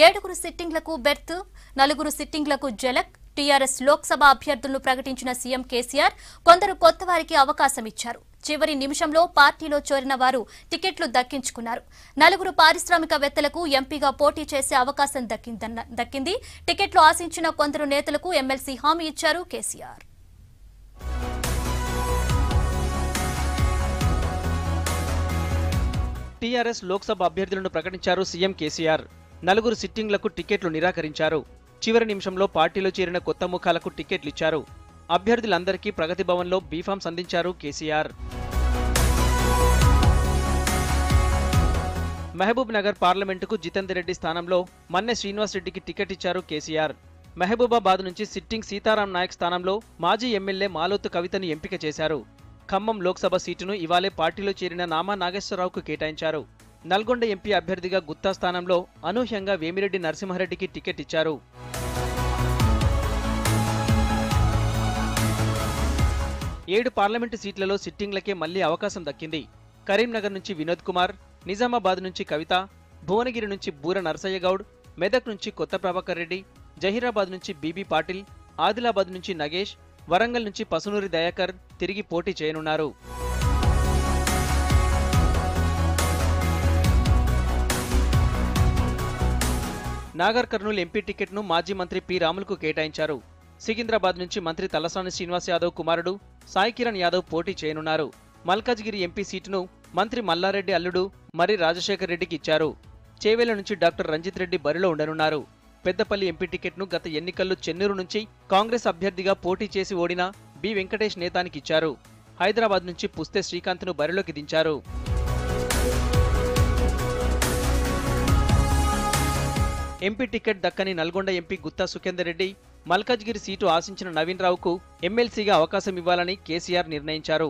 7 సిట్టింగ్లకు berth, 4 సిట్టింగ్లకు జలక్. TRS Lok Sabha అభ్యర్థులను ప్రకటించిన CM KCR కొందరు కొత్త వారికి అవకాశం ఇచ్చారు. చివరి నిమిషంలో పార్టీలో చేరిన వారు టికెట్లు దక్కించుకున్నారు. 4 పారిశ్రామికవేత్తలకు ఎంపీగా పోటీ చేసే అవకాశం దక్కింది. టికెట్లు ఆశించిన కొందరు నేతలకు ఎమ్మెల్సీ హామీ ఇచ్చారు కేసీఆర్. టీఆర్ఎస్ లోక్సభ అభ్యర్థులను ప్రకటించారు సీఎం కేసీఆర్. 4 సిట్టింగ్లకు టికెట్లు నిరాకరించారు. చివరి నిమిషంలో పార్టీలో చేరిన కొత్త ముఖాలకు టికెట్లిచ్చారు. అభ్యర్థులందరికీ ప్రగతి భవన్లో బీఫామ్స్ అందించారు కేసీఆర్. మహబూబ్ నగర్ పార్లమెంటుకు జితేందర్ రెడ్డి స్థానంలో మన్నె శ్రీనివాస్ రెడ్డికి టికెట్ ఇచ్చారు కేసీఆర్. మహబూబాబాద్ నుంచి సిట్టింగ్ సీతారాం నాయక్ స్థానంలో మాజీ ఎమ్మెల్యే మాలోతు కవితను ఎంపిక చేశారు. ఖమ్మం లోక్సభ సీటును ఇవాళే పార్టీలో చేరిన నామా నాగేశ్వరరావుకు కేటాయించారు. నల్గొండ ఎంపీ అభ్యర్థిగా గుత్తా స్థానంలో అనూహ్యంగా వేమిరెడ్డి నరసింహారెడ్డికి టికెట్ ఇచ్చారు. 7 పార్లమెంటు సీట్లలో సిట్టింగ్లకే మళ్లీ అవకాశం దక్కింది. కరీంనగర్ నుంచి వినోద్ కుమార్, నిజామాబాద్ నుంచి కవిత, భువనగిరి నుంచి బూర నరసయ్య గౌడ్, మెదక్ నుంచి కొత్త ప్రభాకర్ రెడ్డి, జహీరాబాద్ నుంచి బీబీ పాటిల్, ఆదిలాబాద్ నుంచి నగేష్, వరంగల్ నుంచి పసునూరి దయాకర్ తిరిగి పోటీ చేయనున్నారు. నాగర్ కర్నూల్ ఎంపీ టికెట్ను మాజీ మంత్రి పి రాములకు కేటాయించారు. సికింద్రాబాద్ నుంచి మంత్రి తలసాని శ్రీనివాస్ యాదవ్ కుమారుడు సాయి కిరణ్ యాదవ్ పోటీ చేయనున్నారు. మల్కాజ్గిరి ఎంపీ సీటును మంత్రి మల్లారెడ్డి అల్లుడు మరి రాజశేఖర్ రెడ్డికి ఇచ్చారు. చేవేల నుంచి డాక్టర్ రంజిత్ రెడ్డి బరిలో ఉండనున్నారు. పెద్దపల్లి ఎంపీ టికెట్ను గత ఎన్నికల్లో చెన్నూరు నుంచి కాంగ్రెస్ అభ్యర్థిగా పోటీ చేసి ఓడిన బి వెంకటేష్ నేతానికి ఇచ్చారు. హైదరాబాద్ నుంచి పుస్తే శ్రీకాంత్ను బరిలోకి దించారు. ఎంపీ టికెట్ దక్కని నల్గొండ ఎంపీ గుత్తా సుఖేందర్ రెడ్డి మల్కాజ్గిరి సీటు ఆశించిన నవీన్ రావుకు ఎమ్మెల్సీగా అవకాశం ఇవ్వాలని కేసీఆర్ నిర్ణయించారు.